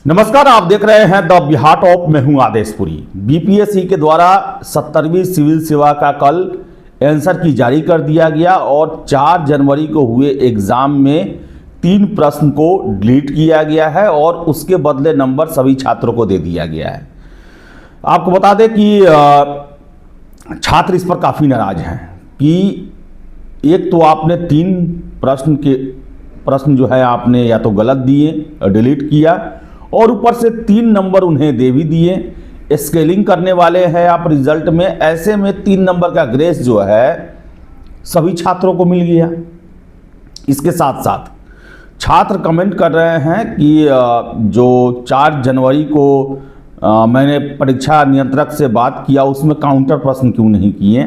नमस्कार, आप देख रहे हैं द बिहार टॉप। मैं हूं आदेशपुरी। बीपीएससी के द्वारा 70वीं सिविल सेवा का कल आंसर की जारी कर दिया गया और 4 जनवरी को हुए एग्जाम में 3 प्रश्न को डिलीट किया गया है और उसके बदले नंबर सभी छात्रों को दे दिया गया है। आपको बता दें कि छात्र इस पर काफ़ी नाराज हैं कि एक तो आपने 3 प्रश्न जो है आपने या तो गलत दिए, डिलीट किया और ऊपर से 3 नंबर उन्हें दे भी दिए। स्केलिंग करने वाले हैं आप रिजल्ट में, ऐसे में 3 नंबर का ग्रेस जो है सभी छात्रों को मिल गया। इसके साथ साथ छात्र कमेंट कर रहे हैं कि जो 4 जनवरी को मैंने परीक्षा नियंत्रक से बात किया उसमें काउंटर प्रश्न क्यों नहीं किए।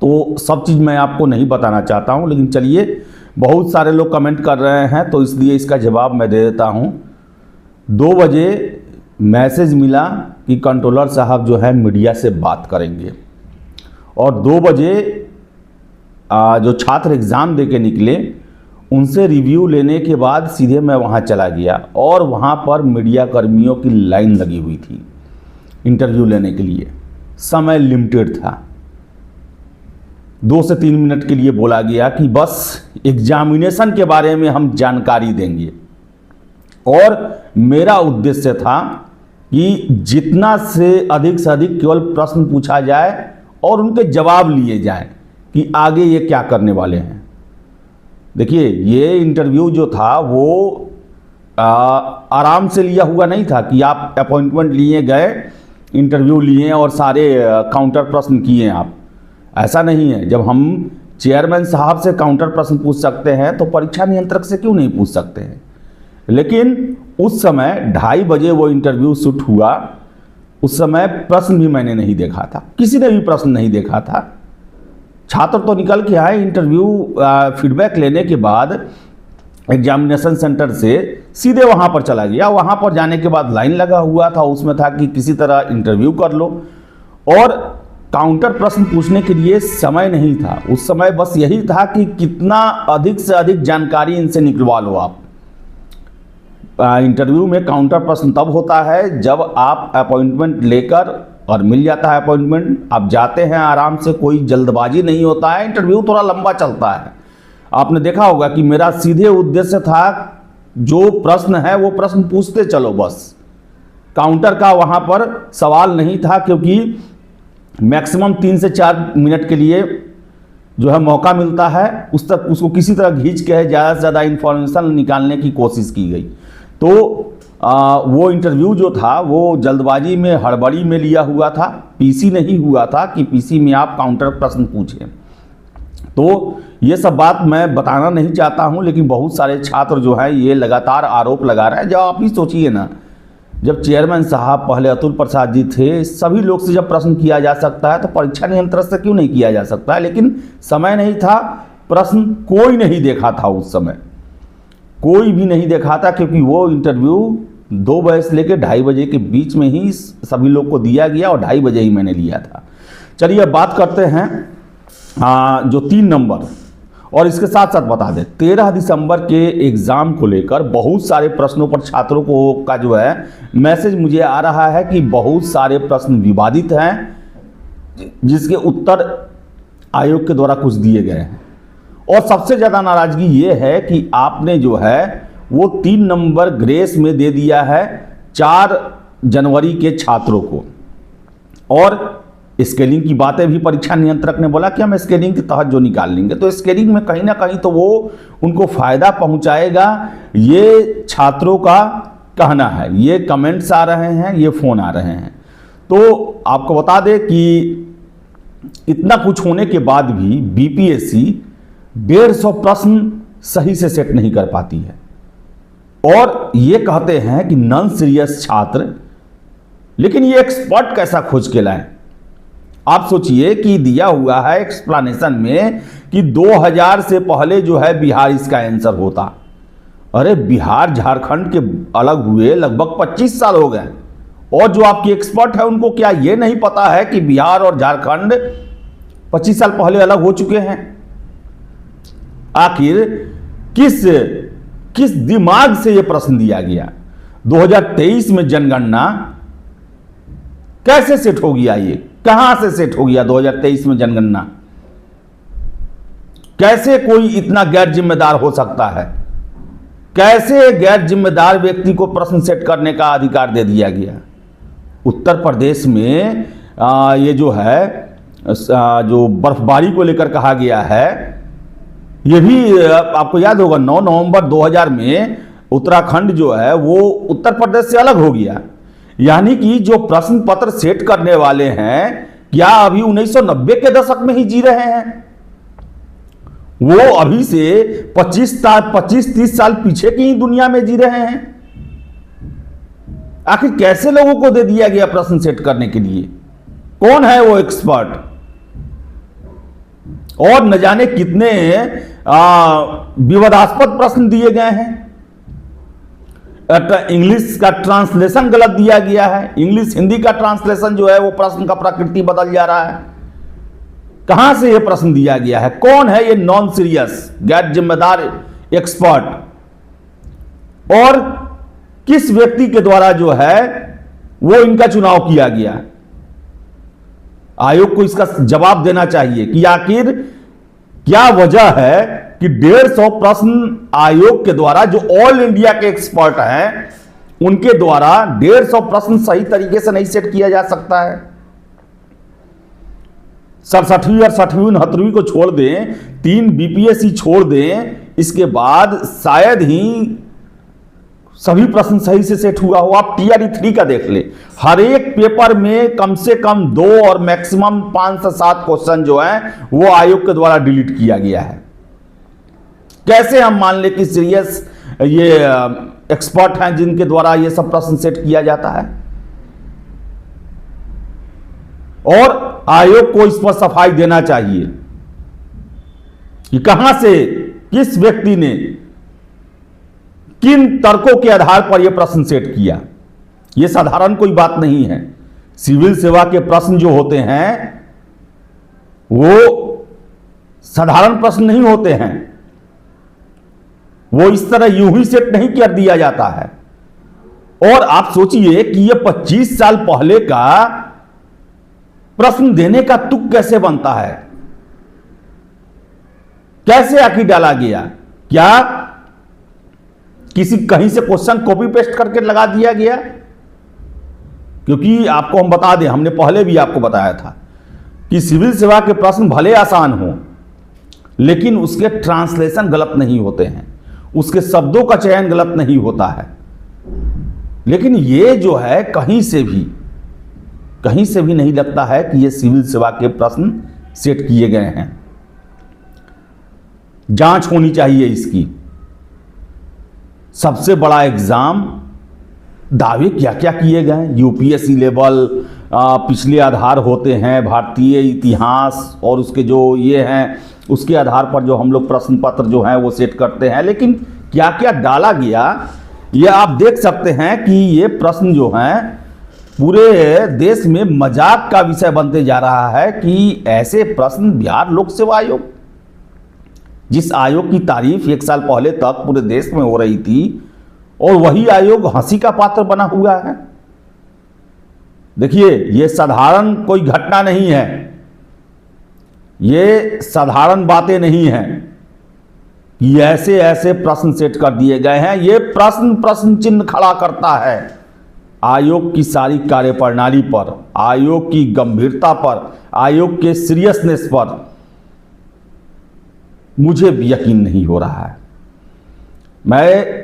तो सब चीज़ मैं आपको नहीं बताना चाहता हूं, लेकिन चलिए, बहुत सारे लोग कमेंट कर रहे हैं तो इसलिए इसका जवाब मैं दे देता हूं। 2 बजे मैसेज मिला कि कंट्रोलर साहब जो है मीडिया से बात करेंगे और 2 बजे जो छात्र एग्ज़ाम दे के निकले उनसे रिव्यू लेने के बाद सीधे मैं वहां चला गया और वहां पर मीडिया कर्मियों की लाइन लगी हुई थी इंटरव्यू लेने के लिए। समय लिमिटेड था, 2 से 3 मिनट के लिए बोला गया कि बस एग्जामिनेशन के बारे में हम जानकारी देंगे और मेरा उद्देश्य था कि जितना से अधिक केवल प्रश्न पूछा जाए और उनके जवाब लिए जाए कि आगे ये क्या करने वाले हैं। देखिए, ये इंटरव्यू जो था वो आराम से लिया हुआ नहीं था कि आप अपॉइंटमेंट लिए गए, इंटरव्यू लिए और सारे काउंटर प्रश्न किए आप। ऐसा नहीं है। जब हम चेयरमैन साहब से काउंटर प्रश्न पूछ सकते हैं तो परीक्षा नियंत्रक से क्यों नहीं पूछ सकते हैं। लेकिन उस समय 2:30 बजे वो इंटरव्यू शूट हुआ, उस समय प्रश्न भी मैंने नहीं देखा था, किसी ने भी प्रश्न नहीं देखा था। छात्र तो निकल के आए इंटरव्यू फीडबैक लेने के बाद एग्जामिनेशन सेंटर से सीधे वहाँ पर चला गया। वहाँ पर जाने के बाद लाइन लगा हुआ था, उसमें था कि किसी तरह इंटरव्यू कर लो और काउंटर प्रश्न पूछने के लिए समय नहीं था। उस समय बस यही था कि कितना अधिक से अधिक जानकारी इनसे निकलवा लो आप। इंटरव्यू में काउंटर प्रश्न तब होता है जब आप अपॉइंटमेंट लेकर, और मिल जाता है अपॉइंटमेंट, आप जाते हैं आराम से, कोई जल्दबाजी नहीं होता है। इंटरव्यू थोड़ा लंबा चलता है। आपने देखा होगा कि मेरा सीधे उद्देश्य था जो प्रश्न है वो प्रश्न पूछते चलो, बस काउंटर का वहाँ पर सवाल नहीं था, क्योंकि मैक्सिमम 3 से 4 मिनट के लिए जो है मौका मिलता है, उस तक उसको किसी तरह खींच के ज़्यादा से ज़्यादा इंफॉर्मेशन निकालने की कोशिश की गई। तो वो इंटरव्यू जो था वो जल्दबाजी में, हड़बड़ी में लिया हुआ था, पीसी नहीं हुआ था कि पीसी में आप काउंटर प्रश्न पूछें। तो ये सब बात मैं बताना नहीं चाहता हूँ, लेकिन बहुत सारे छात्र जो हैं ये लगातार आरोप लगा रहे हैं। जब आप ही सोचिए ना, जब चेयरमैन साहब पहले अतुल प्रसाद जी थे, सभी लोग से जब प्रश्न किया जा सकता है तो परीक्षा नियंत्रक से क्यों नहीं किया जा सकता है। लेकिन समय नहीं था, प्रश्न कोई नहीं देखा था उस समय, कोई भी नहीं देखा था, क्योंकि वो इंटरव्यू 2 बजे से लेकर 2:30 बजे के बीच में ही सभी लोग को दिया गया और 2:30 बजे ही मैंने लिया था। चलिए अब बात करते हैं जो 3 नंबर, और इसके साथ साथ बता दें 13 दिसंबर के एग्ज़ाम को लेकर बहुत सारे प्रश्नों पर छात्रों को का जो है मैसेज मुझे आ रहा है कि बहुत सारे प्रश्न विवादित हैं, जिसके उत्तर आयोग के द्वारा कुछ दिए गए हैं। और सबसे ज़्यादा नाराज़गी ये है कि आपने जो है वो 3 नंबर ग्रेस में दे दिया है 4 जनवरी के छात्रों को। और स्केलिंग की बातें भी परीक्षा नियंत्रक ने बोला कि हम स्केलिंग के तहत जो निकाल लेंगे, तो स्केलिंग में कहीं ना कहीं तो वो उनको फ़ायदा पहुंचाएगा, ये छात्रों का कहना है। ये कमेंट्स आ रहे हैं, ये फ़ोन आ रहे हैं। तो आपको बता दें कि इतना कुछ होने के बाद भी बीपीएससी 150 प्रश्न सही से सेट नहीं कर पाती है और ये कहते हैं कि नॉन सीरियस छात्र, लेकिन ये एक्सपर्ट कैसा खोज के लाए। आप सोचिए कि दिया हुआ है एक्सप्लेनेशन में कि 2000 से पहले जो है बिहार इसका आंसर होता। अरे बिहार झारखंड के अलग हुए लगभग 25 साल हो गए और जो आपके एक्सपर्ट है उनको क्या ये नहीं पता है कि बिहार और झारखंड 25 साल पहले अलग हो चुके हैं। आखिर किस दिमाग से यह प्रश्न दिया गया। 2023 में जनगणना कैसे सेट हो गया? ये कहां से सेट हो गया 2023 में जनगणना? कैसे कोई इतना गैर जिम्मेदार हो सकता है? कैसे गैर जिम्मेदार व्यक्ति को प्रश्न सेट करने का अधिकार दे दिया गया? उत्तर प्रदेश में ये जो है जो बर्फबारी को लेकर कहा गया है, ये भी आपको याद होगा 9 नवंबर 2000 में उत्तराखंड जो है वो उत्तर प्रदेश से अलग हो गया। यानी कि जो प्रश्न पत्र सेट करने वाले हैं, क्या अभी 1990 के दशक में ही जी रहे हैं? वो अभी से 25-30 साल पीछे की ही दुनिया में जी रहे हैं। आखिर कैसे लोगों को दे दिया गया प्रश्न सेट करने के लिए? कौन है वो एक्सपर्ट? और न जाने कितने विवादास्पद प्रश्न दिए गए हैं। इंग्लिश का ट्रांसलेशन गलत दिया गया है। इंग्लिश हिंदी का ट्रांसलेशन जो है वो प्रश्न का प्रकृति बदल जा रहा है। कहां से ये प्रश्न दिया गया है? कौन है ये नॉन सीरियस गैर जिम्मेदार एक्सपर्ट? और किस व्यक्ति के द्वारा जो है वो इनका चुनाव किया गया? आयोग को इसका जवाब देना चाहिए कि आखिर क्या वजह है कि 150 प्रश्न आयोग के द्वारा, जो ऑल इंडिया के एक्सपर्ट हैं, उनके द्वारा 150 प्रश्न सही तरीके से नहीं सेट किया जा सकता है। 67वीं और 60वीं 69वीं को छोड़ दें, 3 बीपीएससी छोड़ दें, इसके बाद शायद ही सभी प्रश्न सही से सेट हुआ हो। आप टीआरई 3 का देख ले, हर एक पेपर में कम से कम 2 और मैक्सिमम 5 से 7 क्वेश्चन जो हैं वो आयोग के द्वारा डिलीट किया गया है। कैसे हम मान ले कि सीरियस ये एक्सपर्ट हैं जिनके द्वारा ये सब प्रश्न सेट किया जाता है? और आयोग को इस पर सफाई देना चाहिए कि कहां से, किस व्यक्ति ने, किन तर्कों के आधार पर यह प्रश्न सेट किया। यह साधारण कोई बात नहीं है। सिविल सेवा के प्रश्न जो होते हैं वो साधारण प्रश्न नहीं होते हैं। वो इस तरह यूं ही सेट नहीं कर दिया जाता है। और आप सोचिए कि यह 25 साल पहले का प्रश्न देने का तुक कैसे बनता है? कैसे आखिर डाला गया? क्या किसी कहीं से क्वेश्चन कॉपी पेस्ट करके लगा दिया गया? क्योंकि आपको हम बता दें, हमने पहले भी आपको बताया था कि सिविल सेवा के प्रश्न भले आसान हो, लेकिन उसके ट्रांसलेशन गलत नहीं होते हैं, उसके शब्दों का चयन गलत नहीं होता है। लेकिन ये जो है कहीं से भी नहीं लगता है कि ये सिविल सेवा के प्रश्न सेट किए गए हैं। जांच होनी चाहिए इसकी। सबसे बड़ा एग्जाम, दावे क्या क्या किए गए, यूपीएससी लेवल, पिछले आधार होते हैं, भारतीय इतिहास और उसके जो ये हैं उसके आधार पर जो हम लोग प्रश्न पत्र जो हैं वो सेट करते हैं। लेकिन क्या क्या डाला गया ये आप देख सकते हैं कि ये प्रश्न जो हैं पूरे देश में मजाक का विषय बनते जा रहा है कि ऐसे प्रश्न बिहार लोक सेवा आयोग, जिस आयोग की तारीफ 1 साल पहले तक पूरे देश में हो रही थी, और वही आयोग हंसी का पात्र बना हुआ है। देखिए, ये साधारण कोई घटना नहीं है, ये साधारण बातें नहीं हैं कि ऐसे ऐसे प्रश्न सेट कर दिए गए हैं। ये प्रश्न चिन्ह खड़ा करता है आयोग की सारी कार्यप्रणाली पर, आयोग की गंभीरता पर, आयोग के सीरियसनेस पर। मुझे भी यकीन नहीं हो रहा है। मैं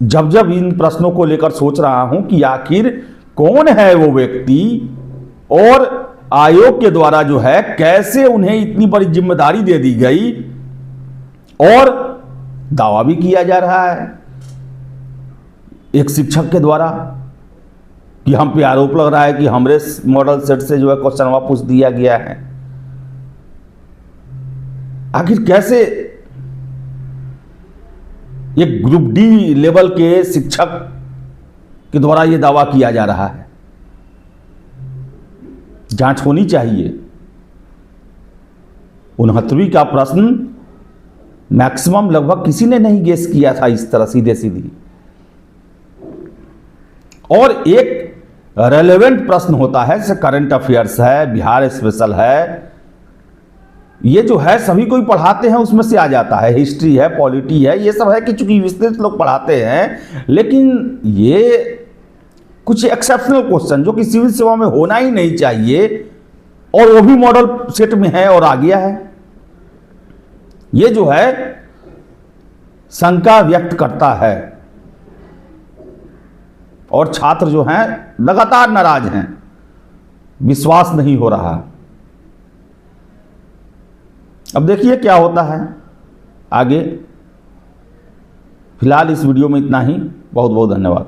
जब इन प्रश्नों को लेकर सोच रहा हूं कि आखिर कौन है वो व्यक्ति और आयोग के द्वारा जो है कैसे उन्हें इतनी बड़ी जिम्मेदारी दे दी गई, और दावा भी किया जा रहा है एक शिक्षक के द्वारा कि हम पे आरोप लग रहा है कि हमरे मॉडल सेट से जो है क्वेश्चन वापस दिया गया है। आखिर कैसे एक ग्रुप डी लेवल के शिक्षक के द्वारा यह दावा किया जा रहा है? जांच होनी चाहिए। 69वीं का प्रश्न मैक्सिमम लगभग किसी ने नहीं गेस किया था इस तरह सीधे सीधी। और एक रेलेवेंट प्रश्न होता है, जैसे करंट अफेयर्स है, बिहार स्पेशल है, ये जो है सभी कोई पढ़ाते हैं, उसमें से आ जाता है। हिस्ट्री है, पॉलिटी है, ये सब है कि चूंकि विस्तृत लोग पढ़ाते हैं, लेकिन ये कुछ एक्सेप्शनल क्वेश्चन जो कि सिविल सेवा में होना ही नहीं चाहिए, और वो भी मॉडल सेट में है और आ गया है, ये जो है शंका व्यक्त करता है। और छात्र जो हैं लगातार नाराज हैं, विश्वास नहीं हो रहा। अब देखिए क्या होता है आगे। फिलहाल इस वीडियो में इतना ही। बहुत बहुत धन्यवाद।